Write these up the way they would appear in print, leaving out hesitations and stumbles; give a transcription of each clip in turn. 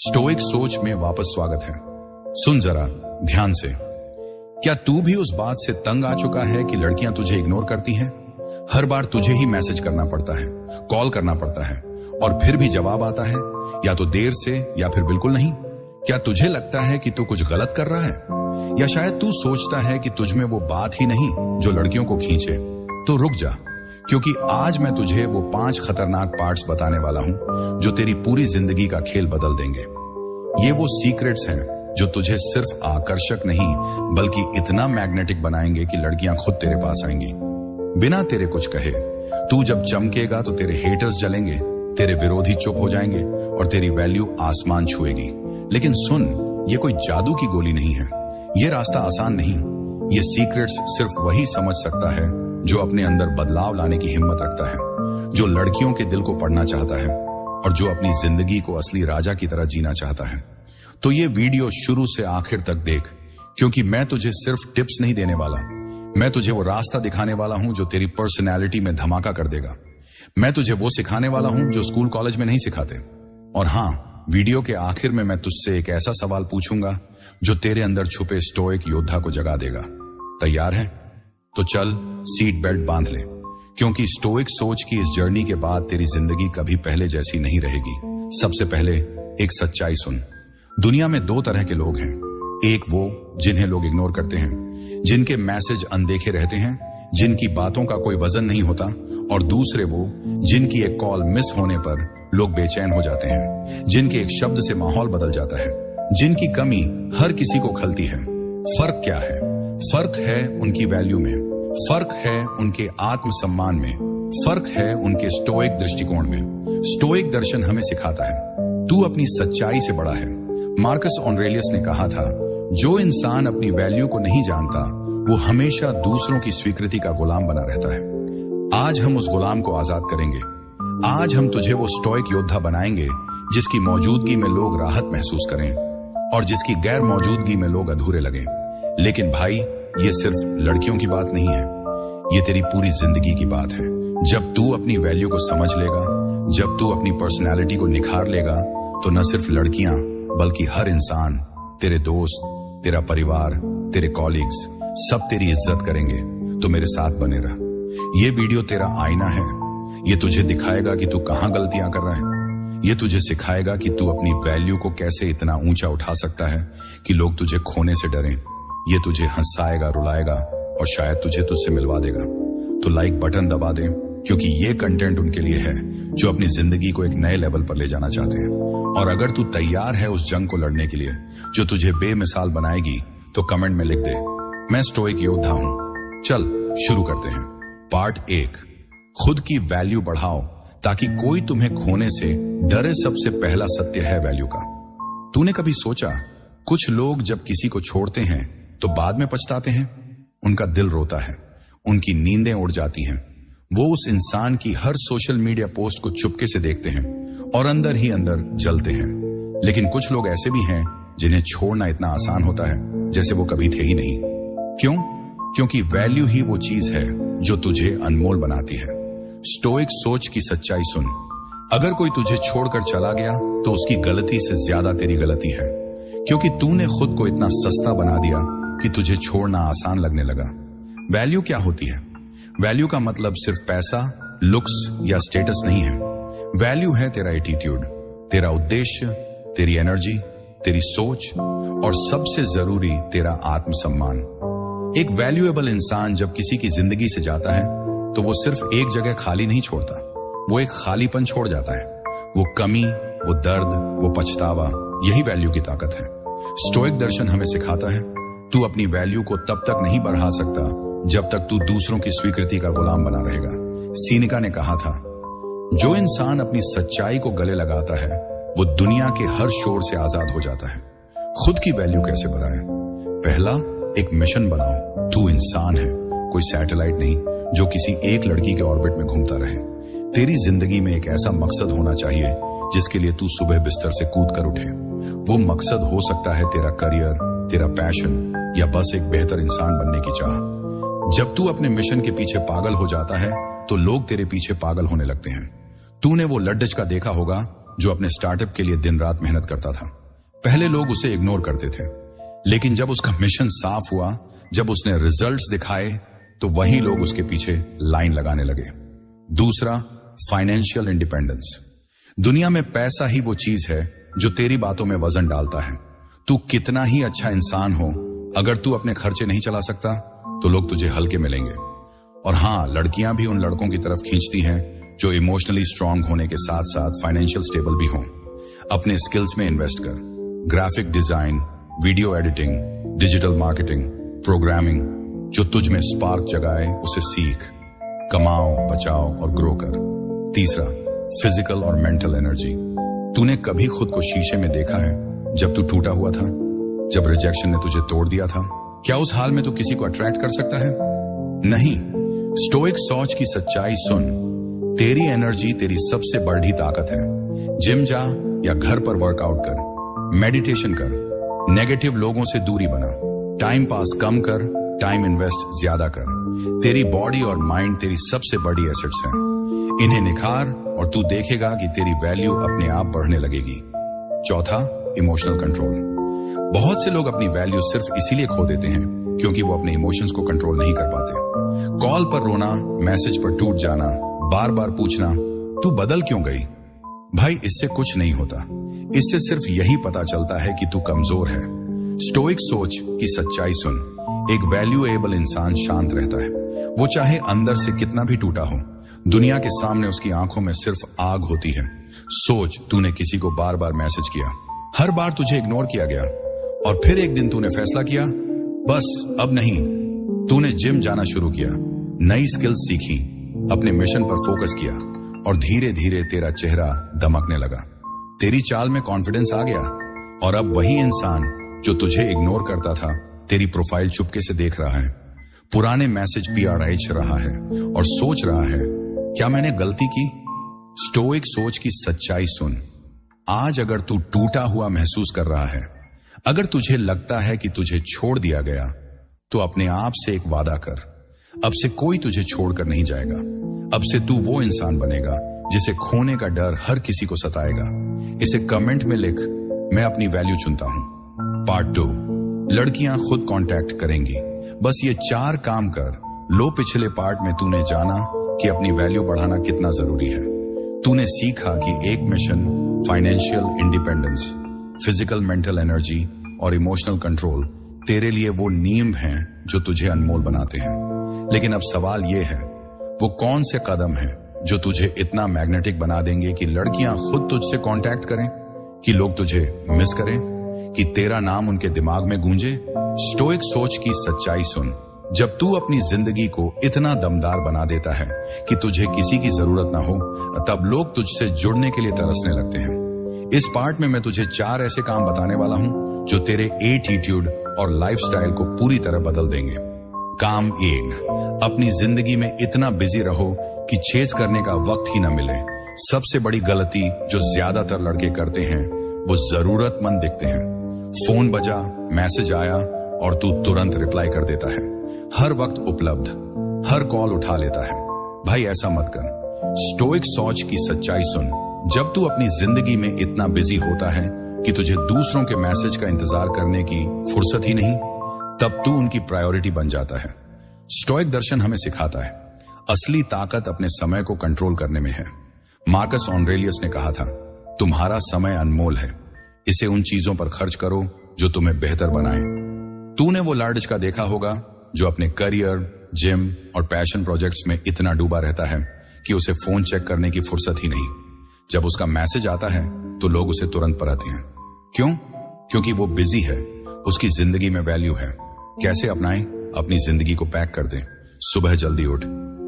Stoic सोच में वापस स्वागत है। सुन जरा ध्यान से। क्या तू भी उस बात से तंग आ चुका है कि लड़कियां तुझे इग्नोर करती हैं? हर बार तुझे ही मैसेज करना पड़ता है, कॉल करना पड़ता है और फिर भी जवाब आता है या तो देर से या फिर बिल्कुल नहीं। क्या तुझे लगता है कि तू कुछ गलत कर रहा है, या शायद तू सोचता है कि तुझ में वो बात ही नहीं जो लड़कियों को खींचे? तो रुक जा, क्योंकि आज मैं तुझे वो 5 खतरनाक पार्ट्स बताने वाला हूं जो तेरी पूरी जिंदगी का खेल बदल देंगे। ये वो सीक्रेट्स हैं जो तुझे सिर्फ आकर्षक नहीं बल्कि इतना मैग्नेटिक बनाएंगे कि लड़कियां खुद तेरे पास आएंगी बिना तेरे कुछ कहे। तू जब चमकेगा तो तेरे हेटर्स जलेंगे, तेरे विरोधी चुप हो जाएंगे और तेरी वैल्यू आसमान छुएगी। लेकिन सुन, ये कोई जादू की गोली नहीं है, ये रास्ता आसान नहीं। ये सीक्रेट्स सिर्फ वही समझ सकता है जो अपने अंदर बदलाव लाने की हिम्मत रखता है, जो लड़कियों के दिल को पढ़ना चाहता है और जो अपनी जिंदगी को असली राजा की तरह जीना चाहता है। तो ये वीडियो शुरू से आखिर तक देख, क्योंकि मैं तुझे सिर्फ टिप्स नहीं देने वाला, मैं तुझे वो रास्ता दिखाने वाला हूं जो तेरी पर्सनैलिटी में धमाका कर देगा। मैं तुझे वो सिखाने वाला हूं जो स्कूल कॉलेज में नहीं सिखाते। और हाँ, वीडियो के आखिर में मैं तुझसे एक ऐसा सवाल पूछूंगा जो तेरे अंदर छुपे स्टोइक योद्धा को जगा देगा। तैयार है? तो चल सीट बेल्ट बांध ले, क्योंकि स्टोइक सोच की इस जर्नी के बाद तेरी जिंदगी कभी पहले जैसी नहीं रहेगी। सबसे पहले एक सच्चाई सुन। दुनिया में 2 तरह के लोग हैं। एक वो जिन्हें लोग इग्नोर करते हैं, जिनके मैसेज अनदेखे रहते हैं, जिनकी बातों का कोई वजन नहीं होता, और दूसरे वो जिनकी एक कॉल मिस होने पर लोग बेचैन हो जाते हैं, जिनके एक शब्द से माहौल बदल जाता है, जिनकी कमी हर किसी को खलती है। फर्क क्या है? फर्क है उनकी वैल्यू में, फर्क है उनके आत्मसम्मान में, फर्क है उनके स्टोइक दृष्टिकोण में। स्टोइक दर्शन हमें सिखाता है तू अपनी सच्चाई से बड़ा है। मार्कस ऑरेलियस ने कहा था, जो इंसान अपनी वैल्यू को नहीं जानता वो हमेशा दूसरों की स्वीकृति का गुलाम बना रहता है। आज हम उस गुलाम को आजाद करेंगे। आज हम तुझे वो स्टोइक योद्धा बनाएंगे जिसकी मौजूदगी में लोग राहत महसूस करें और जिसकी गैर मौजूदगी में लोग अधूरे लगें। लेकिन भाई, ये सिर्फ लड़कियों की बात नहीं है, ये तेरी पूरी जिंदगी की बात है। जब तू अपनी वैल्यू को समझ लेगा, जब तू अपनी पर्सनैलिटी को निखार लेगा, तो न सिर्फ लड़कियां बल्कि हर इंसान, तेरे दोस्त, तेरा परिवार, तेरे कॉलीग्स, सब तेरी इज्जत करेंगे। तो मेरे साथ बने रह। ये वीडियो तेरा आईना है। ये तुझे दिखाएगा कि तू कहां गलतियां कर रहा है। ये तुझे सिखाएगा कि तू अपनी वैल्यू को कैसे इतना ऊंचा उठा सकता है कि लोग तुझे खोने से डरें। ये तुझे हंसाएगा, रुलाएगा और शायद तुझे तुझसे मिलवा देगा। तो लाइक बटन दबा दे, क्योंकि ये कंटेंट उनके लिए है जो अपनी जिंदगी को एक नए लेवल पर ले जाना चाहते हैं। और अगर तू तैयार है उस जंग को लड़ने के लिए जो तुझे बेमिसाल बनाएगी, तो कमेंट में लिख दे, मैं स्टोइक योद्धा हूं। चल शुरू करते हैं। पार्ट 1, खुद की वैल्यू बढ़ाओ ताकि कोई तुम्हें खोने से डरे। सबसे पहला सत्य है वैल्यू का। तूने कभी सोचा, कुछ लोग जब किसी को छोड़ते हैं तो बाद में पछताते हैं? उनका दिल रोता है, उनकी नींदें उड़ जाती हैं, वो उस इंसान की हर सोशल मीडिया पोस्ट को चुपके से देखते हैं और अंदर ही अंदर जलते हैं। लेकिन कुछ लोग ऐसे भी हैं जिन्हें छोड़ना इतना आसान होता है जैसे वो कभी थे ही नहीं। क्यों? क्योंकि वैल्यू ही वो चीज है जो तुझे अनमोल बनाती है। स्टोइक सोच की सच्चाई सुन। अगर कोई तुझे छोड़कर चला गया तो उसकी गलती से ज्यादा तेरी गलती है, क्योंकि तूने खुद को इतना सस्ता बना दिया कि तुझे छोड़ना आसान लगने लगा। वैल्यू क्या होती है? वैल्यू का मतलब सिर्फ पैसा, लुक्स या स्टेटस नहीं है। वैल्यू है तेरा एटीट्यूड, तेरा उद्देश्य, तेरी एनर्जी, तेरी सोच और सबसे जरूरी तेरा आत्मसम्मान। एक वैल्यूएबल इंसान जब किसी की जिंदगी से जाता है तो वो सिर्फ एक जगह खाली नहीं छोड़ता, वो एक खालीपन छोड़ जाता है। वो कमी, वो दर्द, वो पछतावा, यही वैल्यू की ताकत है। स्टोइक दर्शन हमें सिखाता है तू अपनी वैल्यू को तब तक नहीं बढ़ा सकता जब तक तू दूसरों की स्वीकृति का गुलाम बना रहेगा। सीनिका ने कहा था, जो इंसान अपनी सच्चाई को गले लगाता है वो दुनिया के हर शोर से आजाद हो जाता है। खुद की वैल्यू कैसे बढ़ाएं? पहला, एक मिशन बनाओ। तू इंसान है, कोई सैटेलाइट नहीं जो किसी एक लड़की के ऑर्बिट में घूमता रहे। तेरी जिंदगी में एक ऐसा मकसद होना चाहिए जिसके लिए तू सुबह बिस्तर से कूद कर उठे। वो मकसद हो सकता है तेरा करियर, तेरा पैशन या बस एक बेहतर इंसान बनने की चाह। जब तू अपने मिशन के पीछे पागल हो जाता है तो लोग तेरे पीछे पागल होने लगते हैं। तूने वो लड्डच का देखा होगा जो अपने स्टार्टअप के लिए दिन रात मेहनत करता था। पहले लोग उसे इग्नोर करते थे, लेकिन जब उसका मिशन साफ हुआ, जब उसने रिजल्ट्स दिखाए, तो वही लोग उसके पीछे लाइन लगाने लगे। दूसरा, फाइनेंशियल इंडिपेंडेंस। दुनिया में पैसा ही वो चीज है जो तेरी बातों में वजन डालता है। तू कितना ही अच्छा इंसान हो, अगर तू अपने खर्चे नहीं चला सकता तो लोग तुझे हल्के में लेंगे। और हां, लड़कियां भी उन लड़कों की तरफ खींचती हैं जो इमोशनली स्ट्रांग होने के साथ साथ फाइनेंशियल स्टेबल भी हों। अपने स्किल्स में इन्वेस्ट कर। Graphic design, video editing, digital marketing, programming, जो तुझ में स्पार्क जगाए उसे सीख, कमाओ, बचाओ और ग्रो कर। तीसरा, फिजिकल और मेंटल एनर्जी। तूने कभी खुद को शीशे में देखा है जब तू टूटा हुआ था, जब रिजेक्शन ने तुझे तोड़ दिया था? क्या उस हाल में तू किसी को अट्रैक्ट कर सकता है? नहीं। स्टोइक सोच की सच्चाई सुन। तेरी एनर्जी तेरी सबसे बड़ी ताकत है। जिम जा या घर पर वर्कआउट कर, मेडिटेशन कर, नेगेटिव लोगों से दूरी बना, टाइम पास कम कर, टाइम इन्वेस्ट ज्यादा कर। तेरी बॉडी और माइंड तेरी सबसे बड़ी एसेट्स हैं। इन्हें निखार और तू देखेगा कि तेरी वैल्यू अपने आप बढ़ने लगेगी। चौथा, इमोशनल कंट्रोल। बहुत से लोग अपनी वैल्यू सिर्फ इसीलिए खो देते हैं क्योंकि वो अपने इमोशंस को कंट्रोल नहीं कर पाते। कॉल पर रोना, मैसेज पर टूट जाना, बार बार पूछना तू बदल क्यों गई? भाई, इससे कुछ नहीं होता। इससे सिर्फ यही पता चलता है कि तू कमजोर है। स्टोइक सोच की सच्चाई सुन। एक वैल्यूएबल इंसान शांत रहता है। वो चाहे अंदर से कितना भी टूटा हो, दुनिया के सामने उसकी आंखों में सिर्फ आग होती है। सोच, तूने किसी को बार बार मैसेज किया, हर बार तुझे इग्नोर किया गया, और फिर एक दिन तूने फैसला किया, बस अब नहीं। तूने जिम जाना शुरू किया, नई स्किल्स सीखी, अपने मिशन पर फोकस किया, और धीरे धीरे तेरा चेहरा दमकने लगा। तेरी चाल में कॉन्फिडेंस आ गया, और अब वही इंसान जो तुझे इग्नोर करता था, तेरी प्रोफाइल चुपके से देख रहा है, पुराने मैसेज PRH रहा है और सोच रहा है, क्या मैंने गलती की? स्टोइक सोच की सच्चाई सुन। आज अगर तू टूटा हुआ महसूस कर रहा है, अगर तुझे लगता है कि तुझे छोड़ दिया गया, तो अपने आप से एक वादा कर, अब से कोई तुझे छोड़कर नहीं जाएगा। अब से तू वो इंसान बनेगा जिसे खोने का डर हर किसी को सताएगा। इसे कमेंट में लिख, मैं अपनी वैल्यू चुनता हूं। पार्ट 2, लड़कियां खुद कांटेक्ट करेंगी। बस ये 4 काम कर लो। पिछले पार्ट में तूने जाना कि अपनी वैल्यू बढ़ाना कितना जरूरी है। तूने सीखा कि एक mission, financial independence, physical mental energy और इमोशनल कंट्रोल तेरे लिए वो नींव हैं जो तुझे अनमोल बनाते हैं। लेकिन अब सवाल ये है, वो कौन से कदम हैं जो तुझे इतना मैग्नेटिक बना देंगे कि लड़कियां खुद तुझसे कांटेक्ट करें, कि लोग तुझे मिस करें, कि तेरा नाम उनके दिमाग में गूंजे? स्टोइक सोच की सच्चाई सुन। जब तू अपनी जिंदगी को इतना दमदार बना देता है कि तुझे किसी की जरूरत ना हो, तब लोग तुझसे जुड़ने के लिए तरसने लगते हैं। इस पार्ट में मैं तुझे 4 ऐसे काम बताने वाला हूं जो तेरे एटीट्यूड और लाइफस्टाइल को पूरी तरह बदल देंगे। काम 1, अपनी जिंदगी में इतना बिजी रहो कि चेज करने का वक्त ही ना मिले। सबसे बड़ी गलती जो ज्यादातर लड़के करते हैं, वो जरूरतमंद दिखते हैं। फोन बजा, मैसेज आया और तू तुरंत रिप्लाई कर देता है। हर वक्त उपलब्ध, हर कॉल उठा लेता है। भाई, ऐसा मत कर। स्टोइक सोच की सच्चाई सुन। जब तू अपनी जिंदगी में इतना बिजी होता है कि तुझे दूसरों के मैसेज का इंतजार करने की फुर्सत ही नहीं, तब तू उनकी प्रायोरिटी बन जाता है। स्टोइक दर्शन हमें सिखाता है, असली ताकत अपने समय को कंट्रोल करने में है। मार्कस ऑरेलियस ने कहा था, तुम्हारा समय अनमोल है, इसे उन चीजों पर खर्च करो जो तुम्हें बेहतर बनाए। तूने वो लड़का देखा होगा जो अपने करियर, जिम और पैशन प्रोजेक्ट्स में इतना डूबा रहता है कि उसे फोन चेक करने की फुर्सत ही नहीं। जब उसका मैसेज आता है तो लोग उसे तुरंत पढ़ते हैं। क्यों? क्योंकि वो बिजी है, उसकी जिंदगी में वैल्यू है। कैसे अपनाएं? अपनी जिंदगी को पैक कर दे। सुबह जल्दी उठ,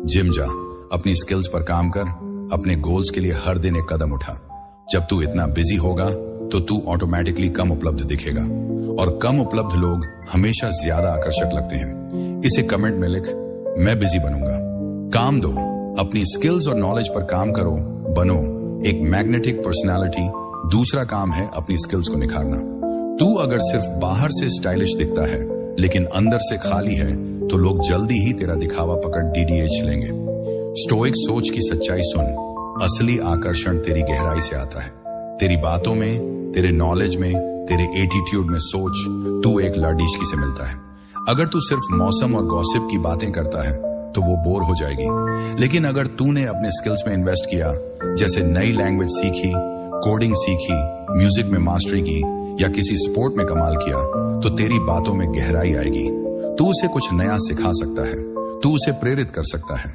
जिम जा, अपनी स्किल्स पर काम कर, अपने गोल्स के लिए हर दिन एक कदम उठा। जब तू इतना बिजी होगा तो तू ऑटोमेटिकली कम उपलब्ध दिखेगा, और कम उपलब्ध लोग हमेशा ज्यादा आकर्षक लगते हैं। इसे कमेंट में लिख, मैं बिजी बनूंगा। काम 2, अपनी स्किल्स और नॉलेज पर काम करो, बनो एक मैग्नेटिक पर्सनालिटी। दूसरा काम है अपनी स्किल्स को निखारना। तू अगर सिर्फ बाहर से स्टाइलिश दिखता है लेकिन अंदर से खाली है, तो लोग जल्दी ही तेरा दिखावा पकड़ DDH लेंगे। स्टोइक सोच की सच्चाई सुन। असली आकर्षण तेरी गहराई से आता है। तेरी बातों में, तेरे नॉलेज में, तेरे एटीट्यूड में सोच, तू एक लड़ीशकी से मिलता है। अगर तू सिर्फ मौसम और गॉसिप की बातें करता है तो वो बोर हो जाएगी। लेकिन अगर तूने अपने स्किल्स में इन्वेस्ट किया, जैसे नई लैंग्वेज सीखी, कोडिंग सीखी, म्यूजिक में मास्टरी की या किसी स्पोर्ट में कमाल किया, तो तेरी बातों में गहराई आएगी। तू उसे कुछ नया सिखा सकता है, तू उसे प्रेरित कर सकता है,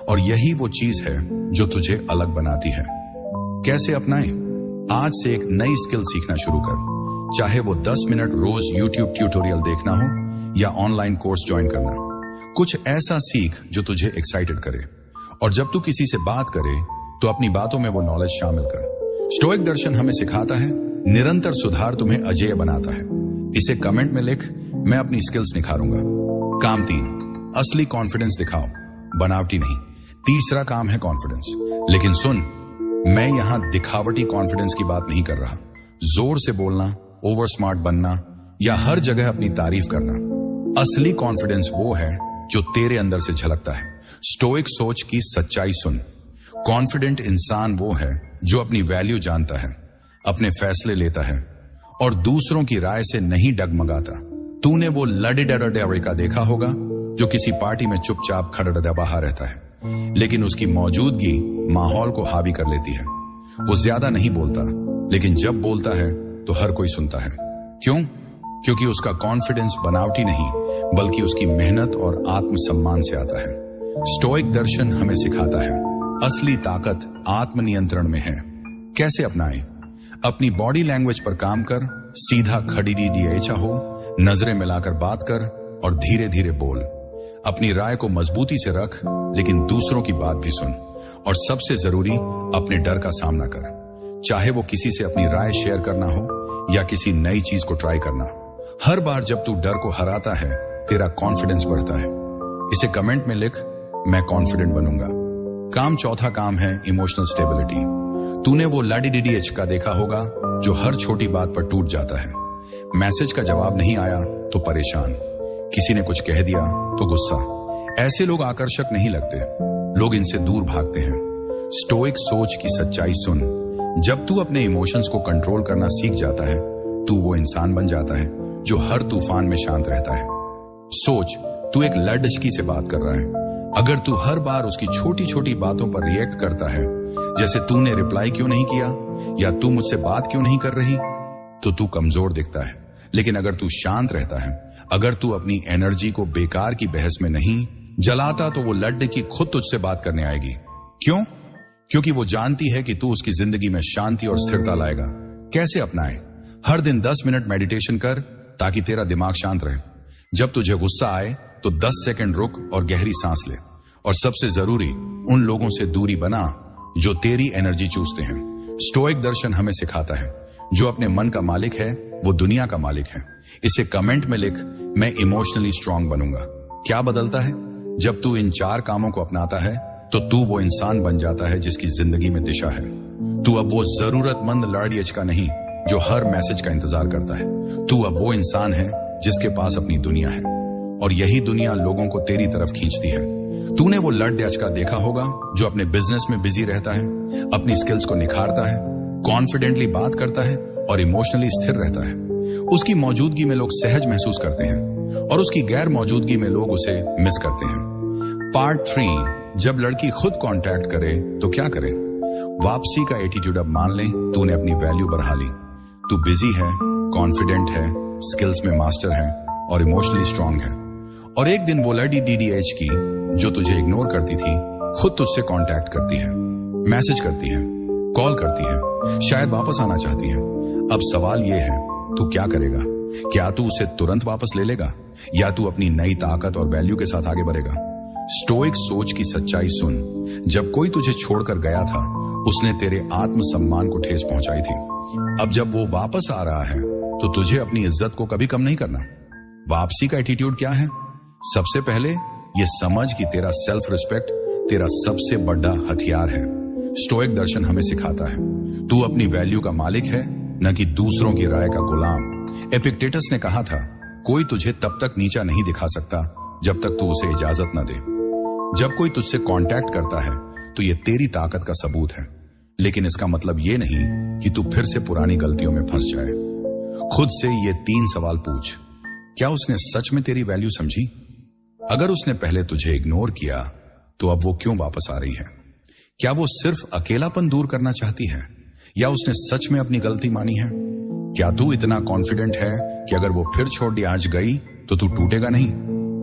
और यही वो चीज है जो तुझे अलग बनाती है। कैसे अपनाएं? आज से एक नई स्किल सीखना शुरू कर, चाहे वो 10 मिनट रोज YouTube ट्यूटोरियल देखना हो या ऑनलाइन कोर्स ज्वाइन करना। कुछ ऐसा सीख जो तुझे एक्साइटेड करे, और जब तू किसी से बात करे तो अपनी बातों में वो नॉलेज शामिल कर। स्टोइक दर्शन हमें सिखाता है, निरंतर सुधार तुम्हें अजेय बनाता है। इसे कमेंट में लिख, मैं अपनी स्किल्स निखारूंगा। काम 3, असली कॉन्फिडेंस दिखाओ, बनावटी नहीं। तीसरा काम है कॉन्फिडेंस। लेकिन सुन, मैं यहां दिखावटी कॉन्फिडेंस की बात नहीं कर रहा। जोर से बोलना, ओवर स्मार्ट बनना या हर जगह अपनी तारीफ करना। असली कॉन्फिडेंस वो है जो तेरे अंदर से झलकता है। स्टोइक सोच की सच्चाई सुन। कॉन्फिडेंट इंसान वो है जो अपनी वैल्यू जानता है, अपने फैसले लेता है और दूसरों की राय से नहीं डगमगाता। तूने वो लड़े का देखा होगा जो किसी पार्टी में चुपचाप खड़ा दबा रहता है, लेकिन उसकी मौजूदगी माहौल को हावी कर लेती है। वो ज्यादा नहीं बोलता, लेकिन जब बोलता है तो हर कोई सुनता है। क्यों? क्योंकि उसका कॉन्फिडेंस बनावटी नहीं, बल्कि उसकी मेहनत और आत्मसम्मान से आता है। स्टोइक दर्शन हमें सिखाता है, असली ताकत आत्मनियंत्रण में है। कैसे अपनाएं? अपनी बॉडी लैंग्वेज पर काम कर, सीधा खड़ी डीडीएच हो, नजरें मिलाकर बात कर और धीरे धीरे बोल। अपनी राय को मजबूती से रख, लेकिन दूसरों की बात भी सुन। और सबसे जरूरी, अपने डर का सामना कर। चाहे वो किसी से अपनी राय शेयर करना हो या किसी नई चीज को ट्राई करना। हर बार जब तू डर को हराता है, तेरा कॉन्फिडेंस बढ़ता है। इसे कमेंट में लिख, मैं कॉन्फिडेंट बनूंगा। काम 4 काम है इमोशनल स्टेबिलिटी। तूने वो LDDH का देखा होगा जो हर छोटी बात पर टूट जाता है। मैसेज का जवाब नहीं आया तो परेशान, किसी ने कुछ कह दिया तो गुस्सा। ऐसे लोग आकर्षक नहीं लगते, लोग इनसे दूर भागते हैं। स्टोइक सोच की सच्चाई सुन। जब तू अपने इमोशंस को कंट्रोल करना सीख जाता है, तू वो इंसान बन जाता है जो हर तूफान में शांत रहता है। सोच, तू एक लड़की से बात कर रहा है। अगर तू हर बार उसकी छोटी छोटी बातों पर रिएक्ट करता है, जैसे तूने रिप्लाई क्यों नहीं किया या तू मुझसे बात क्यों नहीं कर रही, तो तू कमजोर दिखता है। लेकिन अगर तू शांत रहता है, अगर तू अपनी एनर्जी को बेकार की बहस में नहीं जलाता, तो वो लड़की खुद तुझसे बात करने आएगी। क्यों? क्योंकि वो जानती है कि तू उसकी जिंदगी में शांति और स्थिरता लाएगा। कैसे अपनाए? हर दिन 10 मिनट मेडिटेशन कर ताकि तेरा दिमाग शांत रहे। जब तुझे गुस्सा आए तो 10 सेकंड रुक और गहरी सांस ले। और सबसे जरूरी, उन लोगों से दूरी बना जो तेरी एनर्जी चूसते हैं। स्टोइक दर्शन हमें सिखाता है, जो अपने मन का मालिक है वो दुनिया का मालिक है। इसे कमेंट में लिख, मैं इमोशनली स्ट्रांग बनूंगा। क्या बदलता है? जब तू इन 4 कामों को अपनाता है तो तू वो इंसान बन जाता है जिसकी जिंदगी में दिशा है। तू अब वो जरूरतमंद लड़ीएच का नहीं जो हर मैसेज का इंतजार करता है। तू अब वो इंसान है जिसके पास अपनी दुनिया है, और यही दुनिया लोगों को तेरी तरफ खींचती है। तूने वो लड़ीएच का देखा होगा जो अपने बिजनेस में बिजी रहता है, अपनी स्किल्स को निखारता है, कॉन्फिडेंटली बात करता है और इमोशनली स्थिर रहता है। उसकी मौजूदगी में लोग सहज महसूस करते हैं और उसकी गैर मौजूदगी में लोग उसे मिस करते हैं। पार्ट 3, जब लड़की खुद कांटेक्ट करे तो क्या करे? वापसी का एटीट्यूड अब मान ले, तूने अपनी वैल्यू बढ़ा ली। तू बिजी है, कॉन्फिडेंट है, स्किल्स में मास्टर है और इमोशनली स्ट्रांग है। और एक दिन वो लड़की DDH की जो तुझे इग्नोर करती थी, खुद तुझसे कांटेक्ट करती है, मैसेज करती है, कॉल करती है, शायद वापस आना चाहती है। अब सवाल ये है, तू क्या करेगा? क्या तू उसे तुरंत वापस ले लेगा या तू अपनी नई ताकत और वैल्यू के साथ आगे बढ़ेगा? स्टोइक सोच की सच्चाई सुन। जब कोई तुझे छोड़कर गया था, उसने तेरे आत्मसम्मान को ठेस पहुंचाई थी। अब जब वो वापस आ रहा है तो तुझे अपनी इज्जत को कभी कम नहीं करना। वापसी का एटीट्यूड क्या है? सबसे पहले ये समझ कि तेरा सेल्फ रिस्पेक्ट तेरा सबसे बड़ा हथियार है। स्टोइक दर्शन हमें सिखाता है, तू अपनी वैल्यू का मालिक है, न कि दूसरों की राय का गुलाम। एपिक्टेटस ने कहा था, कोई तुझे तब तक नीचा नहीं दिखा सकता जब तक तू उसे इजाजत न दे। जब कोई तुझसे कांटेक्ट करता है तो ये तेरी ताकत का सबूत है। लेकिन इसका मतलब ये नहीं कि तू फिर से पुरानी गलतियों में फंस जाए। खुद से ये 3 सवाल पूछ। क्या उसने सच में तेरी वैल्यू समझी? अगर उसने पहले तुझे इग्नोर किया तो अब वो क्यों वापस आ रही है? क्या वो सिर्फ अकेलापन दूर करना चाहती है या उसने सच में अपनी गलती मानी है? क्या तू इतना कॉन्फिडेंट है कि अगर वो फिर छोड़ दी आज गई तो तू टूटेगा नहीं?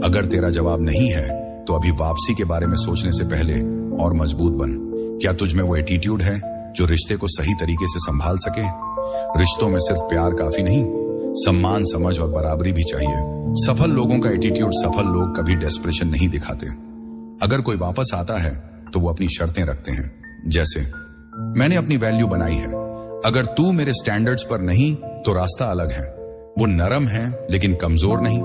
अगर तेरा जवाब नहीं है तो अभी वापसी के बारे में सोचने से पहले और मजबूत बन। क्या तुझ में वो एटीट्यूड है जो रिश्ते को सही तरीके से संभाल सके? रिश्तों में सिर्फ प्यार काफी नहीं, सम्मान, समझ और बराबरी भी चाहिए। सफल लोगों का एटीट्यूड, सफल लोग कभी डेस्परेशन नहीं दिखाते। अगर कोई वापस आता है तो वो अपनी शर्तें रखते हैं, जैसे मैंने अपनी वैल्यू बनाई है, अगर तू मेरे स्टैंडर्ड्स पर नहीं तो रास्ता अलग है। वो नरम है लेकिन कमजोर नहीं।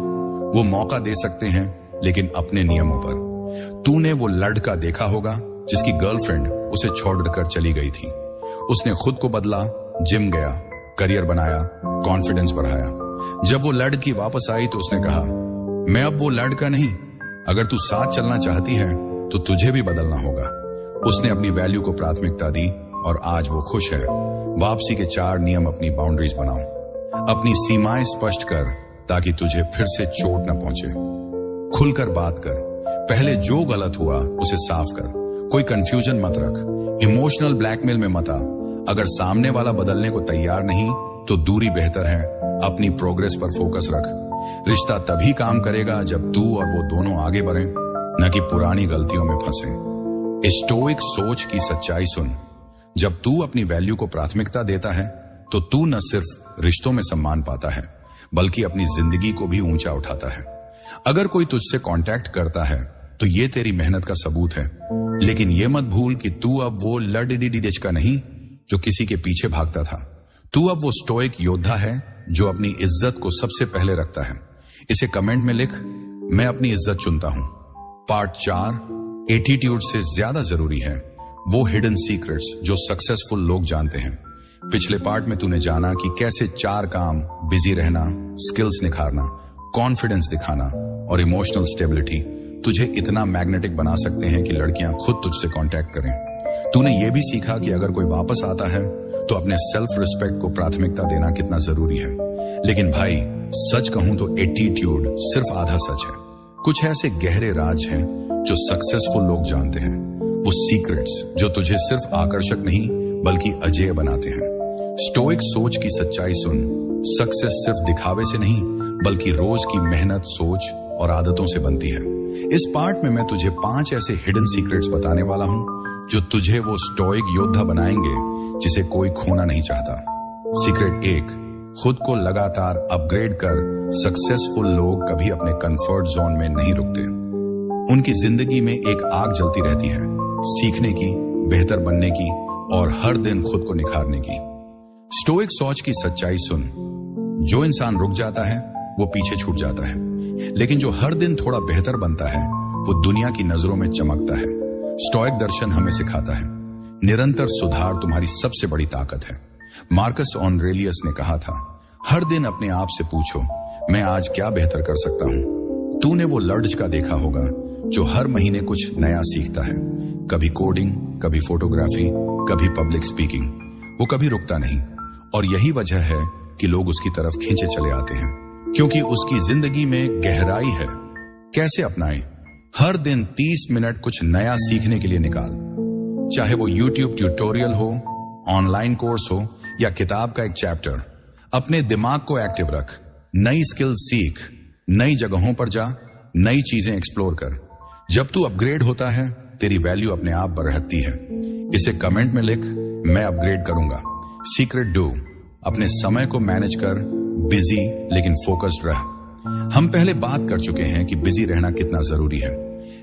वो मौका दे सकते हैं लेकिन अपने नियमों पर। तूने वो लड़का देखा होगा जिसकी गर्लफ्रेंड उसे छोड़कर चली गई थी। उसने खुद को बदला, जिम गया, करियर बनाया, कॉन्फिडेंस बढ़ाया। जब वो लड़की वापस आई तो उसने कहा, मैं अब वो लड़का नहीं। अगर तू साथ चलना चाहती है तो तुझे भी बदलना होगा। उसने अपनी वैल्यू को प्राथमिकता दी और आज वो खुश है। वापसी के 4 नियम। अपनी बाउंड्रीज बनाओ, अपनी सीमाएं स्पष्ट कर ताकि तुझे फिर से चोट न पहुंचे। खुलकर बात कर, पहले जो गलत हुआ उसे साफ कर। कोई कंफ्यूजन मत रख, इमोशनल ब्लैकमेल में मत आ। अगर सामने वाला बदलने को तैयार नहीं तो दूरी बेहतर है। अपनी प्रोग्रेस पर फोकस रख। रिश्ता तभी काम करेगा जब तू और वो दोनों आगे बढ़ें, न कि पुरानी गलतियों में फंसे। स्टोइक सोच की सच्चाई सुन। जब तू अपनी वैल्यू को प्राथमिकता देता है तो तू न सिर्फ रिश्तों में सम्मान पाता है बल्कि अपनी जिंदगी को भी ऊंचा उठाता है। अगर कोई तुझसे कांटेक्ट करता है तो ये तेरी मेहनत का सबूत है, लेकिन ये मत भूल कि तू अब वो लड़डिडिच का नहीं जो किसी के पीछे भागता था। तू अब वो स्टोइक योद्धा है जो अपनी इज्जत को सबसे पहले रखता है। इसे कमेंट में लिख, मैं अपनी इज्जत चुनता हूं। पार्ट 4, एटीट्यूड से ज्यादा जरूरी है वो हिडन सीक्रेट्स जो सक्सेसफुल लोग जानते हैं। पिछले पार्ट में तूने जाना कि कैसे 4 काम, बिजी रहना, स्किल्स निखारना, कॉन्फिडेंस दिखाना और इमोशनल स्टेबिलिटी तुझे इतना मैग्नेटिक बना सकते हैं कि लड़कियां खुद तुझसे कांटेक्ट करें। तूने ये भी सीखा कि अगर कोई वापस आता है तो अपने सेल्फ रिस्पेक्ट को प्राथमिकता देना कितना जरूरी है। लेकिन भाई, सच कहूं तो एटीट्यूड सिर्फ आधा सच है। कुछ ऐसे गहरे राज हैं जो सक्सेसफुल लोग जानते हैं, वो सीक्रेट्स जो तुझे सिर्फ आकर्षक नहीं बल्कि अजेय बनाते हैं। स्टोइक सोच की सच्चाई सुन। सक्सेस सिर्फ दिखावे से नहीं बल्कि रोज की मेहनत, सोच और आदतों से बनती है। इस पार्ट में मैं तुझे 5 ऐसे हिडन सीक्रेट्स बताने वाला हूं जो तुझे वो स्टोइक योद्धा बनाएंगे जिसे कोई खोना नहीं चाहता। सीक्रेट 1, खुद को लगातार अपग्रेड कर। सक्सेसफुल लोग कभी अपने कंफर्ट जोन में नहीं रुकते। उनकी जिंदगी में एक आग जलती रहती है, सीखने की, बेहतर बनने की और हर दिन खुद को निखारने की। स्टोइक सोच की सच्चाई सुन। जो इंसान रुक जाता है वो पीछे छूट जाता है, लेकिन जो हर दिन थोड़ा बेहतर बनता है वो दुनिया की नजरों में चमकता है। स्टोइक दर्शन हमें सिखाता है निरंतर सुधार तुम्हारी सबसे बड़ी ताकत है। मार्कस ऑरेलियस ने कहा था, हर दिन अपने आप से पूछो, मैं आज क्या बेहतर कर सकता हूं। तूने वो लड़का देखा होगा जो हर महीने कुछ नया सीखता है, कभी कोडिंग, कभी फोटोग्राफी, कभी पब्लिक स्पीकिंग। वो कभी रुकता नहीं और यही वजह है कि लोग उसकी तरफ खींचे चले आते हैं, क्योंकि उसकी जिंदगी में गहराई है। कैसे अपनाएं? हर दिन 30 मिनट कुछ नया सीखने के लिए निकाल, चाहे वो YouTube ट्यूटोरियल हो, ऑनलाइन कोर्स हो या किताब का एक चैप्टर। अपने दिमाग को एक्टिव रख, नई स्किल सीख, नई जगहों पर जा, नई चीजें एक्सप्लोर कर। जब तू अपग्रेड होता है तेरी वैल्यू अपने आप बढ़ती है। इसे कमेंट में लिख, मैं अपग्रेड करूंगा। सीक्रेट 2, अपने समय को मैनेज कर। बिजी लेकिन फोकस्ड रह। हम पहले बात कर चुके हैं कि बिजी रहना कितना जरूरी है,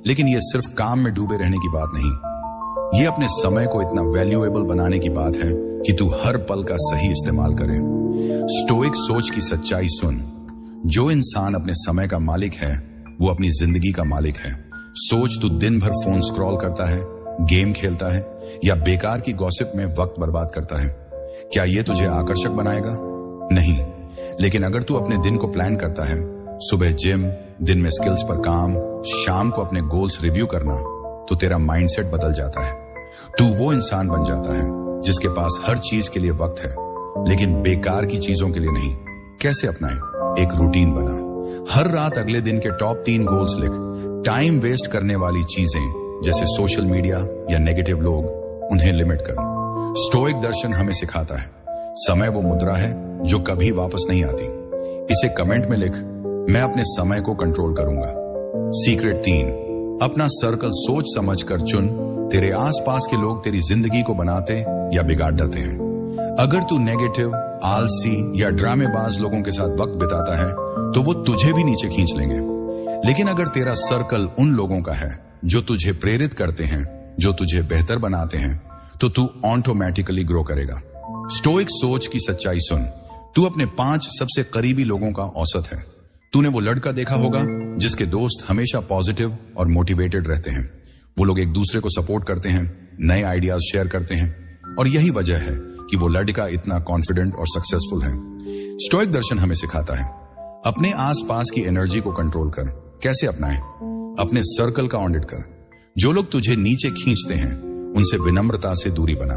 लेकिन यह सिर्फ काम में डूबे रहने की बात नहीं। यह अपने समय को इतना वैल्यूएबल बनाने की बात है कि तू हर पल का सही इस्तेमाल करे। स्टोइक सोच की सच्चाई सुन। जो इंसान अपने समय का मालिक है वो अपनी जिंदगी का मालिक है। सोच, तू दिन भर फोन स्क्रॉल करता है, गेम खेलता है या बेकार की गॉसिप में वक्त बर्बाद करता है। क्या यह तुझे आकर्षक बनाएगा? नहीं। लेकिन अगर तू अपने दिन को प्लान करता है, सुबह जिम, दिन में स्किल्स पर काम, शाम को अपने गोल्स रिव्यू करना, तो तेरा माइंडसेट बदल जाता है। तू वो इंसान बन जाता है जिसके पास हर चीज के लिए वक्त है लेकिन बेकार की चीजों के लिए नहीं। कैसे अपनाएं? एक रूटीन बना। हर रात अगले दिन के टॉप 3 गोल्स लिख। टाइम वेस्ट करने वाली चीजें जैसे सोशल मीडिया या नेगेटिव लोग, उन्हें लिमिट कर। स्टोइक दर्शन हमें सिखाता है समय वो मुद्रा है जो कभी वापस नहीं आती। इसे कमेंट में लिख, मैं अपने समय को कंट्रोल करूंगा। सीक्रेट 3, अपना सर्कल सोच समझ कर चुन। तेरे आसपास के लोग तेरी जिंदगी को बनाते या बिगाड़ देते हैं। अगर तू नेगेटिव, आलसी या ड्रामेबाज लोगों के साथ वक्त बिताता है तो वो तुझे भी नीचे खींच लेंगे। लेकिन अगर तेरा सर्कल उन लोगों का है जो तुझे प्रेरित करते हैं, जो तुझे बेहतर बनाते हैं, तो तू ऑटोमेटिकली ग्रो करेगा। स्टोइक सोच की सच्चाई सुन। तू अपने 5 सबसे करीबी लोगों का औसत है। तूने वो लड़का देखा होगा जिसके दोस्त हमेशा पॉजिटिव और मोटिवेटेड रहते हैं। वो लोग एक दूसरे को सपोर्ट करते हैं, नए आइडियाज शेयर करते हैं, और यही वजह है कि वो लड़का इतना कॉन्फिडेंट और सक्सेसफुल है। स्टोइक दर्शन हमें सिखाता है अपने आसपास की एनर्जी को कंट्रोल कर। कैसे अपनाएं? अपने सर्कल का ऑडिट कर। जो लोग तुझे नीचे खींचते हैं उनसे विनम्रता से दूरी बना।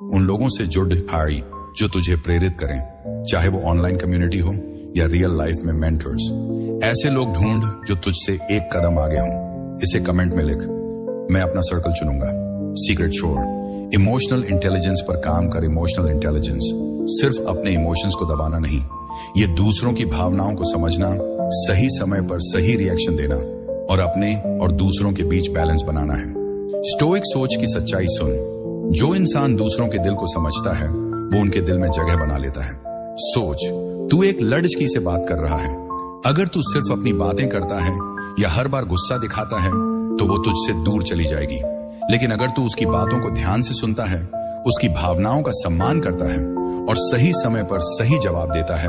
उन लोगों से जुड़ हारी जो तुझे प्रेरित करें, चाहे वो ऑनलाइन कम्युनिटी हो या रियल लाइफ में मेंटर्स। ऐसे लोग ढूंढ जो तुझसे एक कदम आगे हों। इसे कमेंट में लिख, मैं अपना सर्कल चुनूंगा। सीक्रेट शोर, इमोशनल इंटेलिजेंस पर काम कर। इमोशनल इंटेलिजेंस सिर्फ अपने इमोशंस को दबाना नहीं, ये दूसरों की भावनाओं को समझना, सही समय पर सही रिएक्शन देना और अपने और दूसरों के बीच बैलेंस बनाना है। स्टोइक सोच की सच्चाई सुन। जो इंसान दूसरों के दिल को समझता है वो उनके दिल में जगह बना लेता है। सोच, तू एक लड़की से बात कर रहा है। अगर तू सिर्फ अपनी बातें करता है या हर बार गुस्सा दिखाता है तो वो तुझसे दूर चली जाएगी। लेकिन अगर तू उसकी बातों को ध्यान से सुनता है, उसकी भावनाओं का सम्मान करता है और सही समय पर सही जवाब देता है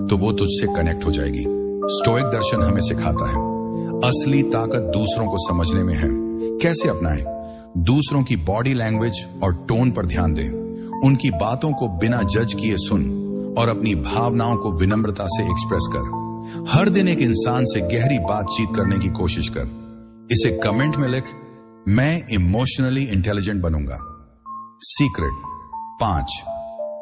तो वो तुझसे कनेक्ट हो जाएगी। स्टोइक दर्शन हमें सिखाता है असली ताकत दूसरों को समझने में है। कैसे अपनाएं? दूसरों की बॉडी लैंग्वेज और टोन पर ध्यान दें। उनकी बातों को बिना जज किए सुन और अपनी भावनाओं को विनम्रता से एक्सप्रेस कर। हर दिन एक इंसान से गहरी बातचीत करने की कोशिश कर। इसे कमेंट में लिख, मैं इमोशनली इंटेलिजेंट बनूंगा। सीक्रेट 5,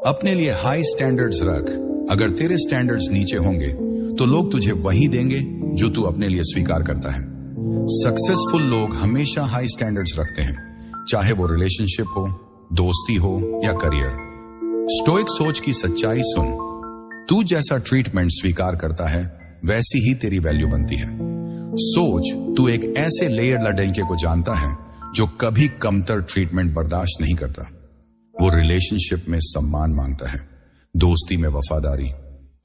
अपने लिए हाई स्टैंडर्ड्स रख। अगर तेरे स्टैंडर्ड्स नीचे होंगे तो लोग तुझे वही देंगे जो तू अपने लिए स्वीकार करता है। सक्सेसफुल लोग हमेशा हाई स्टैंडर्ड्स रखते हैं, चाहे वो रिलेशनशिप हो, दोस्ती हो या करियर। स्टोइक सोच की सच्चाई सुन। तू जैसा ट्रीटमेंट स्वीकार करता है वैसी ही तेरी वैल्यू बनती है। सोच, तू एक ऐसे लेयर लड़के को जानता है जो कभी कमतर ट्रीटमेंट बर्दाश्त नहीं करता। वो रिलेशनशिप में सम्मान मांगता है, दोस्ती में वफादारी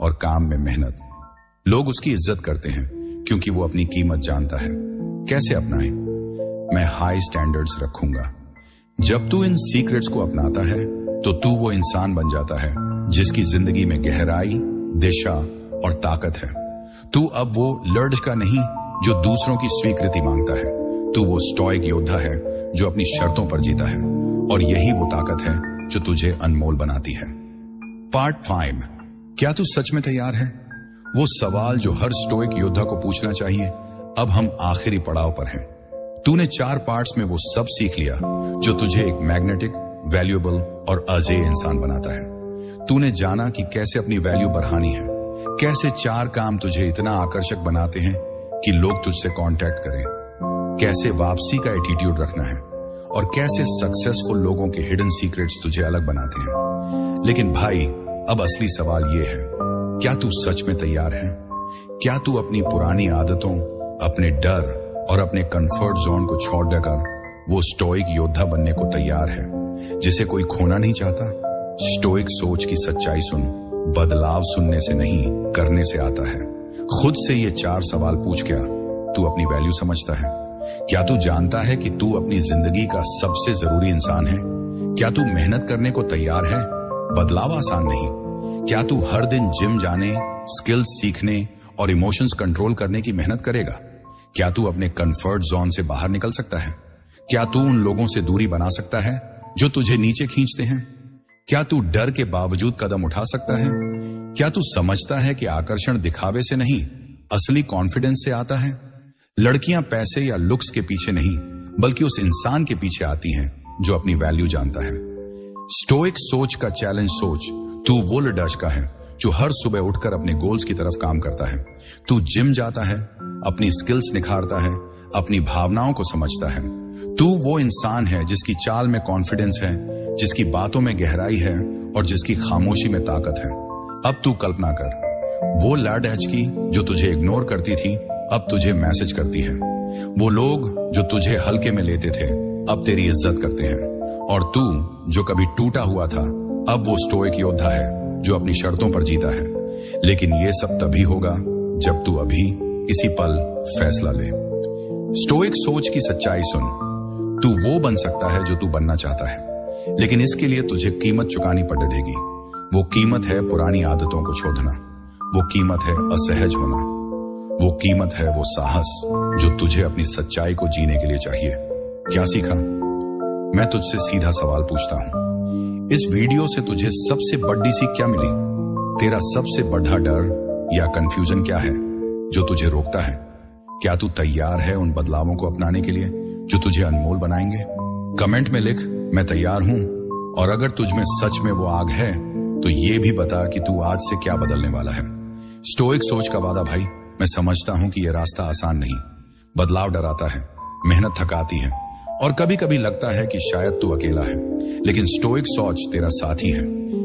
और काम में मेहनत। लोग उसकी इज्जत करते हैं क्योंकि वो अपनी कीमत जानता है। कैसे अपनाएं? मैं हाई स्टैंडर्ड्स रखूंगा। जब तू इन सीक्रेट्स को अपनाता है तो तू वो इंसान बन जाता है जिसकी जिंदगी में गहराई, दिशा और ताकत है। तू अब वो लड़का नहीं जो दूसरों की स्वीकृति मांगता है। तू वो स्टोइक योद्धा है जो अपनी शर्तों पर जीता है, और यही वो ताकत है जो तुझे अनमोल बनाती है। पार्ट 5, क्या तू सच में तैयार है? वो सवाल जो हर स्टोइक योद्धा को पूछना चाहिए। अब हम आखिरी पड़ाव पर हैं। तूने 4 पार्ट्स में वो सब सीख लिया जो तुझे एक मैग्नेटिक, वैल्यूएबल और अजेय इंसान बनाता है। तूने जाना कि कैसे अपनी वैल्यू बढ़ानी है, कैसे 4 काम तुझे इतना आकर्षक बनाते हैं कि लोग तुझसे कांटेक्ट करें, कैसे वापसी का एटीट्यूड रखना है, और कैसे सक्सेसफुल लोगों के हिडन सीक्रेट्स तुझे अलग बनाते हैं। लेकिन भाई, अब असली सवाल ये है, क्या तू सच में तैयार है? क्या तू अपनी पुरानी आदतों, अपने डर और अपने कंफर्ट जोन को छोड़ देकर वो स्टोइक योद्धा बनने को तैयार है जिसे कोई खोना नहीं चाहता? स्टोइक सोच की सच्चाई सुन। बदलाव सुनने से नहीं, करने से आता है। खुद से ये 4 सवाल पूछ, क्या तू अपनी वैल्यू समझता है? क्या तू जानता है कि तू अपनी जिंदगी का सबसे जरूरी इंसान है? क्या तू मेहनत करने को तैयार है? बदलाव आसान नहीं। क्या तू हर दिन जिम जाने, स्किल्स सीखने और इमोशंस कंट्रोल करने की मेहनत करेगा? क्या तू अपने कंफर्ट जोन से बाहर निकल सकता है? क्या तू उन लोगों से दूरी बना सकता है जो तुझे नीचे खींचते हैं? क्या तू डर के बावजूद कदम उठा सकता है? क्या तू समझता है कि आकर्षण दिखावे से नहीं, असली कॉन्फिडेंस से आता है? लड़कियां पैसे या लुक्स के पीछे नहीं, बल्कि उस इंसान के पीछे आती हैं जो अपनी वैल्यू जानता है। स्टोइक सोच का चैलेंज सोच। तू वो लड़ाच का है जो हर सुबह उठकर अपने गोल्स की तरफ काम करता है। तू जिम जाता है, अपनी स्किल्स निखारता है, अपनी भावनाओं को समझता है। तू वो इंसान है जिसकी चाल में कॉन्फिडेंस है, जिसकी बातों में गहराई है और जिसकी खामोशी में ताकत है। अब तू कल्पना कर, वो लड़ाच की जो तुझे इग्नोर करती थी अब तुझे मैसेज करती है। वो लोग जो तुझे हल्के में लेते थे अब तेरी इज्जत करते हैं। और तू जो कभी टूटा हुआ था अब वो स्टोइक योद्धा है जो अपनी शर्तों पर जीता है। लेकिन ये सब तभी होगा जब तू अभी इसी पल फैसला ले। स्टोइक सोच की सच्चाई सुन। तू वो बन सकता है जो तू बनना चाहता है, लेकिन इसके लिए तुझे कीमत चुकानी पड़ेगी। वो कीमत है पुरानी आदतों को छोड़ना, वो कीमत है असहज होना, वो कीमत है वो साहस जो तुझे अपनी सच्चाई को जीने के लिए चाहिए। क्या सीखा? मैं तुझसे सीधा सवाल पूछता हूं, इस वीडियो से तुझे सबसे बड़ी सीख क्या मिली? तेरा सबसे बड़ा डर या कंफ्यूजन क्या है जो तुझे रोकता है? क्या तू तैयार है उन बदलावों को अपनाने के लिए जो तुझे अनमोल बनाएंगे? कमेंट में लिख, मैं तैयार हूं। और अगर तुझ में सच में वो आग है तो ये भी बता कि तू आज से क्या बदलने वाला है। स्टोइक सोच का वादा भाई, मैं समझता हूं कि ये रास्ता आसान नहीं। बदलाव डराता है, मेहनत थकाती है और कभी कभी लगता है कि शायद तू अकेला है, लेकिन स्टोइक सोच तेरा साथी है।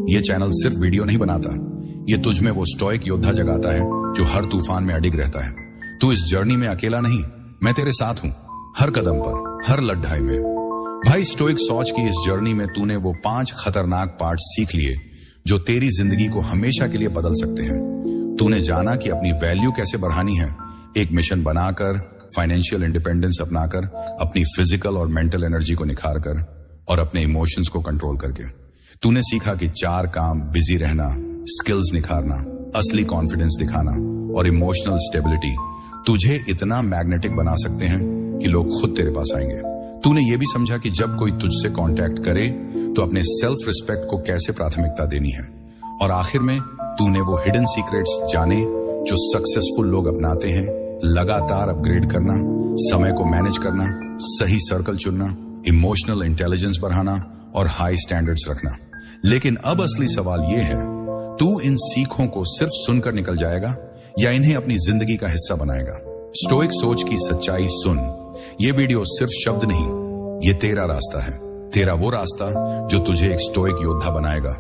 ये चैनल सिर्फ वीडियो नहीं बनाता, ये तुझ में वो स्टोइक योद्धा जगाता है जो हर तूफान में अडिग रहता है। तू इस जर्नी में अकेला नहीं, मैं तेरे साथ हूं, हर कदम पर, हर लड़ाई में। भाई, स्टोइक सोच की इस जर्नी में तूने वो 5 खतरनाक पार्ट सीख लिए जो तेरी जिंदगी को हमेशा के लिए बदल सकते हैं। तूने जाना कि अपनी वैल्यू कैसे बढ़ानी है, एक मिशन बनाकर, फाइनेंशियल इंडिपेंडेंस अपनाकर, अपनी फिजिकल और मेंटल एनर्जी को निखार कर और अपने इमोशंस को कंट्रोल करके। तूने सीखा कि 4 काम, बिजी रहना, स्किल्स निखारना, असली कॉन्फिडेंस दिखाना और इमोशनल स्टेबिलिटी तुझे इतना मैग्नेटिक बना सकते हैं कि लोग खुद तेरे पास आएंगे। तूने ये भी समझा कि जब कोई तुझसे कांटेक्ट करे तो अपने सेल्फ रिस्पेक्ट को कैसे प्राथमिकता देनी है। और आखिर में तूने वो हिडन सीक्रेट्स जाने जो सक्सेसफुल लोग अपनाते हैं, लगातार अपग्रेड करना, समय को मैनेज करना, सही सर्कल चुनना, इमोशनल इंटेलिजेंस बढ़ाना और हाई स्टैंडर्ड्स रखना। लेकिन अब असली सवाल यह है, तू इन सीखों को सिर्फ सुनकर निकल जाएगा या इन्हें अपनी जिंदगी का हिस्सा बनाएगा? स्टोइक सोच की सच्चाई सुन। ये वीडियो सिर्फ शब्द नहीं, ये तेरा रास्ता है, तेरा वो रास्ता जो तुझे एक स्टोइक योद्धा बनाएगा।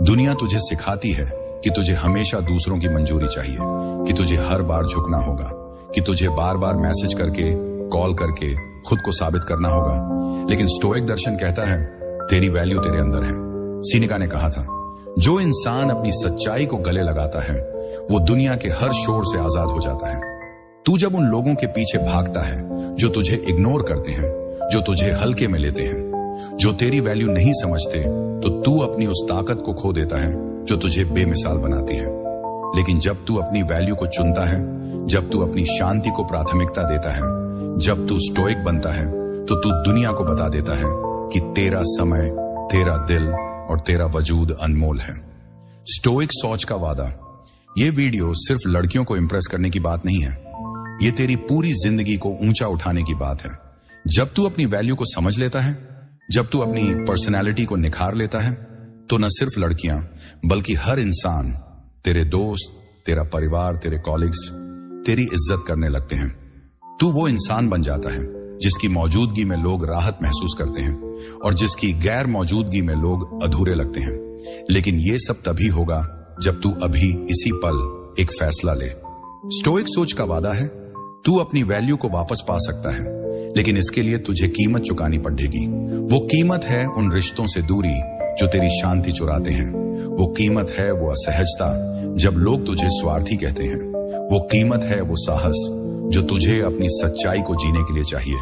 दुनिया तुझे सिखाती है कि तुझे हमेशा दूसरों की मंजूरी चाहिए, कि तुझे हर बार झुकना होगा, कि तुझे बार बार मैसेज करके, कॉल करके खुद को साबित करना होगा। लेकिन स्टोइक दर्शन कहता है, तेरी वैल्यू तेरे अंदर है। सीनेका ने कहा था, जो इंसान अपनी सच्चाई को गले लगाता है वो दुनिया के हर शोर से आजाद हो जाता है। तू जब उन लोगों के पीछे भागता है जो तुझे इग्नोर करते हैं, जो तुझे हल्के में लेते हैं, जो तेरी वैल्यू नहीं समझते, तो तू अपनी उस ताकत को खो देता है जो तुझे बेमिसाल बनाती है। लेकिन जब तू अपनी वैल्यू को चुनता है, जब तू अपनी शांति को प्राथमिकता देता है, जब तू स्टोइक बनता है, तो तू दुनिया को बता देता है कि तेरा समय, तेरा दिल और तेरा वजूद अनमोल है। स्टोइक सोच का वादा। ये वीडियो सिर्फ लड़कियों को इंप्रेस करने की बात नहीं है, ये तेरी पूरी जिंदगी को ऊंचा उठाने की बात है। जब तू अपनी वैल्यू को समझ लेता है, जब तू अपनी पर्सनैलिटी को निखार लेता है, तो न सिर्फ लड़कियां बल्कि हर इंसान, तेरे दोस्त, तेरा परिवार, तेरे कॉलिग्स तेरी इज्जत करने लगते हैं। तू वो इंसान बन जाता है जिसकी मौजूदगी में लोग राहत महसूस करते हैं और जिसकी गैर मौजूदगी में लोग अधूरे लगते हैं। लेकिन ये सब तभी होगा जब तू अभी इसी पल एक फैसला ले। स्टोइक सोच का वादा है, तू अपनी वैल्यू को वापस पा सकता है, लेकिन इसके लिए तुझे कीमत चुकानी पड़ेगी। वो कीमत है उन रिश्तों से दूरी जो तेरी शांति चुराते हैं। वो कीमत है वो असहजता जब लोग तुझे स्वार्थी कहते हैं। वो कीमत है वो साहस जो तुझे अपनी सच्चाई को जीने के लिए चाहिए।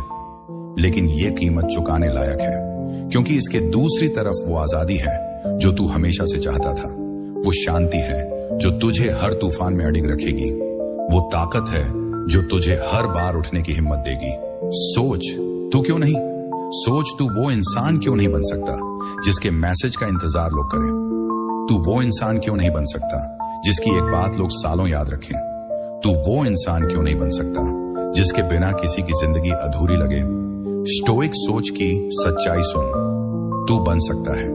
लेकिन ये कीमत चुकाने लायक है, क्योंकि इसके दूसरी तरफ वो आजादी है जो तू हमेशा से चाहता था। वो शांति है जो तुझे हर तूफान में अडिग रखेगी। वो ताकत है जो तुझे हर बार उठने की हिम्मत देगी। सोच, तू क्यों नहीं? सोच, तू वो इंसान क्यों नहीं बन सकता जिसके मैसेज का इंतजार लोग करें? तू वो इंसान क्यों नहीं बन सकता जिसकी एक बात लोग सालों याद रखें? तू वो इंसान क्यों नहीं बन सकता जिसके बिना किसी की जिंदगी अधूरी लगे? स्टोइक सोच की सच्चाई सुन। तू बन सकता है,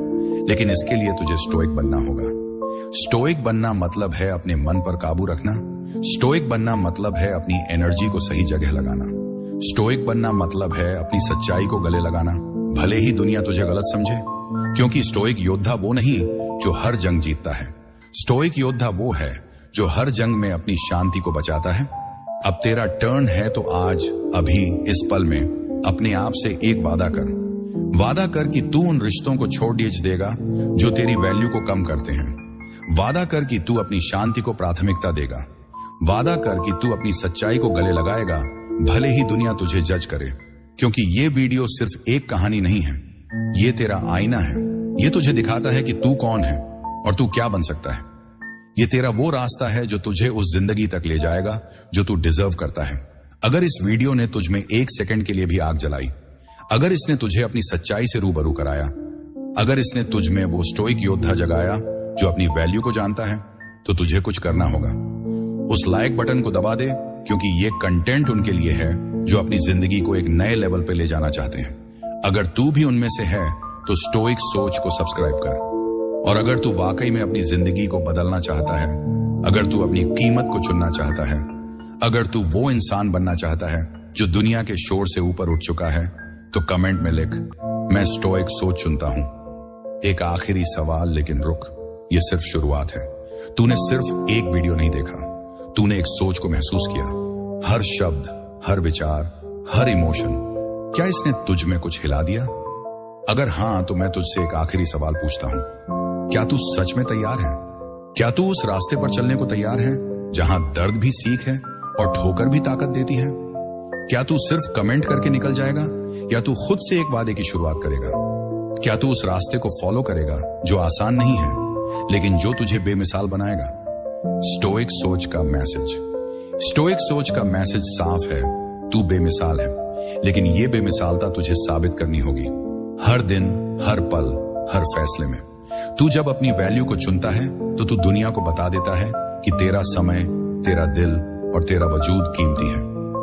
लेकिन इसके लिए तुझे स्टोइक बनना होगा। स्टोइक बनना मतलब है अपने मन पर काबू रखना। स्टोइक बनना मतलब है अपनी एनर्जी को सही जगह लगाना। स्टोइक बनना मतलब है अपनी सच्चाई को गले लगाना, भले ही दुनिया तुझे गलत समझे। क्योंकि स्टोइक योद्धा वो नहीं जो हर जंग जीतता है। स्टोइक योद्धा वो है जो हर जंग में अपनी शांति को बचाता है। अब तेरा टर्न है, तो आज अभी इस पल में अपने आप से एक वादा कर कि तू उन रिश्तों को छोड़ देगा जो तेरी वैल्यू को कम करते हैं। वादा कर कि तू अपनी शांति को प्राथमिकता देगा। वादा कर कि तू अपनी सच्चाई को गले लगाएगा, भले ही दुनिया तुझे जज करे। क्योंकि ये वीडियो सिर्फ एक कहानी नहीं है, ये तेरा आईना है। ये तुझे दिखाता है कि तू कौन है और तू क्या बन सकता है। ये तेरा वो रास्ता है जो तुझे उस जिंदगी तक ले जाएगा जो तू डिजर्व करता है। अगर इस वीडियो ने तुझ में एक सेकंड के लिए भी आग जलाई, अगर इसने तुझे अपनी सच्चाई से रूबरू कराया, अगर इसने तुझ में वो स्टोइक योद्धा जगाया जो अपनी वैल्यू को जानता है, तो तुझे कुछ करना होगा। उस लाइक बटन को दबा दे, क्योंकि ये कंटेंट उनके लिए है जो अपनी जिंदगी को एक नए लेवल पे ले जाना चाहते हैं। अगर तू भी उनमें से है तो स्टोइक सोच को सब्सक्राइब कर। और अगर तू वाकई में अपनी जिंदगी को बदलना चाहता है, अगर तू अपनी कीमत को चुनना चाहता है, अगर तू वो इंसान बनना चाहता है जो दुनिया के शोर से ऊपर उठ चुका है, तो कमेंट में लिख, मैं स्टोइक सोच चुनता हूं। एक आखिरी सवाल, लेकिन रुक, ये सिर्फ शुरुआत है। तूने सिर्फ एक वीडियो नहीं देखा, तूने एक सोच को महसूस किया। हर शब्द, हर विचार, हर इमोशन, क्या इसने तुझ में कुछ हिला दिया? अगर हां, तो मैं तुझसे एक आखिरी सवाल पूछता हूं, क्या तू सच में तैयार है? क्या तू उस रास्ते पर चलने को तैयार है जहां दर्द भी सीख है और ठोकर भी ताकत देती है? क्या तू सिर्फ कमेंट करके निकल जाएगा, या तू खुद से एक वादे की शुरुआत करेगा? क्या तू उस रास्ते को फॉलो करेगा जो आसान नहीं है, लेकिन जो तुझे बेमिसाल बनाएगा? स्टोइक सोच का मैसेज। स्टोइक सोच का मैसेज साफ है, तू बेमिसाल है, लेकिन ये बेमिसालता तुझे साबित करनी होगी। हर दिन, हर पल, हर फैसले में। तू जब अपनी वैल्यू को चुनता है, तो तू दुनिया को बता देता है कि तेरा समय, तेरा दिल और तेरा वजूद कीमती है।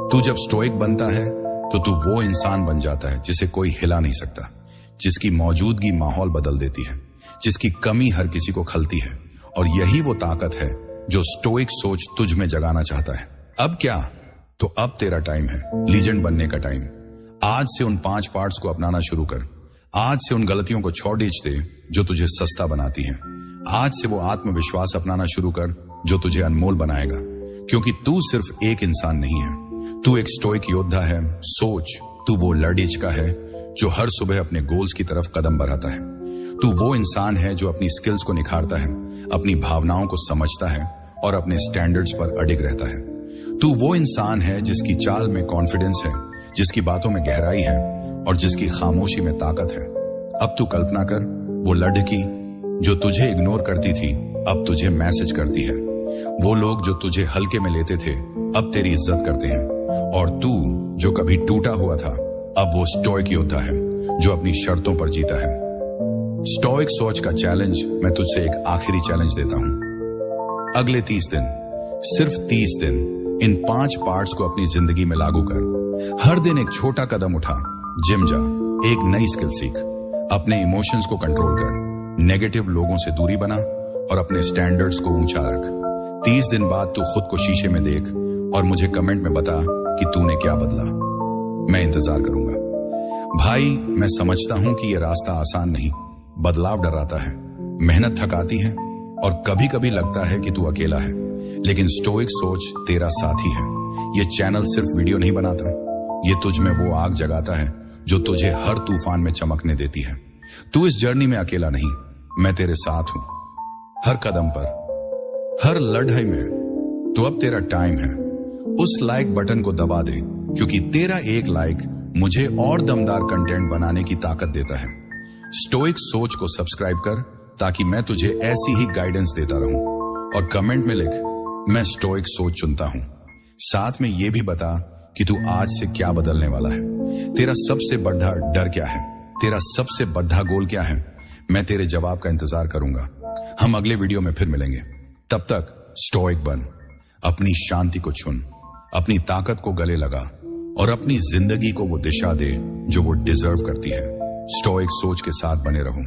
तू जब स्टोइक बनता है, तो तू वो इंसान बन जाता है जिसे कोई हिला नहीं सकता, जिसकी मौजूदगी माहौल बदल देती है, जिसकी कमी हर किसी को खलती है। और यही वो ताकत है जो स्टोइक सोच तुझ में जगाना चाहता है। अब क्या? तो अब तेरा टाइम है लीजेंड बनने का टाइम। आज से उन 5 पार्ट्स को अपनाना शुरू कर। आज से उन गलतियों को छोड़ दे जो तुझे सस्ता बनाती हैं। आज से वो आत्मविश्वास अपनाना शुरू कर जो तुझे अनमोल बनाएगा। क्योंकि तू सिर्फ एक इंसान नहीं है, तू एक स्टोइक योद्धा है। सोच, तू वो लड़ीच का है जो हर सुबह अपने गोल्स की तरफ कदम बढ़ाता है। तू वो इंसान है जो अपनी स्किल्स को निखारता है, अपनी भावनाओं को समझता है और अपने स्टैंडर्ड्स पर अडिग रहता है। तू वो इंसान है जिसकी चाल में कॉन्फिडेंस है, जिसकी बातों में गहराई है और जिसकी खामोशी में ताकत है। अब तू कल्पना कर, वो लड़की जो तुझे इग्नोर करती थी, अब तुझे मैसेज करती है। वो लोग जो तुझे हल्के में लेते थे, अब तेरी इज्जत करते हैं। और तू जो कभी टूटा हुआ था, अब वो स्टोइक योद्धा है जो अपनी शर्तों पर जीता है। स्टोइक सोच का चैलेंज मैं तुझसे एक आखिरी चैलेंज देता हूं। अगले 30 दिन, सिर्फ 30 दिन, इन 5 पार्ट्स को अपनी जिंदगी में लागू कर। हर दिन एक छोटा कदम उठा, जिम जा, एक नई स्किल सीख, अपने इमोशंस को कंट्रोल कर, नेगेटिव लोगों से दूरी बना और अपने स्टैंडर्ड्स को ऊंचा रख। 30 दिन बाद तू खुद को शीशे में देख और मुझे कमेंट में बता कि तूने क्या बदला। मैं इंतजार करूंगा। भाई, मैं समझता हूं कि यह रास्ता आसान नहीं, बदलाव डराता है, मेहनत थकाती है और कभी कभी लगता है कि तू अकेला है, लेकिन स्टोइक सोच तेरा साथी है। यह चैनल सिर्फ वीडियो नहीं बनाता, ये तुझ में वो आग जगाता है जो तुझे हर तूफान में चमकने देती है। तू इस जर्नी में अकेला नहीं, मैं तेरे साथ हूं, हर कदम पर, हर लड़ाई में। तो अब तेरा टाइम है, उस लाइक बटन को दबा दे, क्योंकि तेरा एक लाइक मुझे और दमदार कंटेंट बनाने की ताकत देता है। स्टोइक सोच को सब्सक्राइब कर ताकि मैं तुझे ऐसी ही गाइडेंस देता रहूं। और कमेंट में लिख, मैं स्टोइक सोच चुनता हूं। साथ में यह भी बता कि तू आज से क्या बदलने वाला है। तेरा सबसे बड़ा डर क्या है? तेरा सबसे बड़ा गोल क्या है? मैं तेरे जवाब का इंतजार करूंगा। हम अगले वीडियो में फिर मिलेंगे। तब तक स्टोइक बन, अपनी शांति को चुन, अपनी ताकत को गले लगा और अपनी जिंदगी को वो दिशा दे जो वो डिजर्व करती है। स्टोइक सोच के साथ बने रहूं।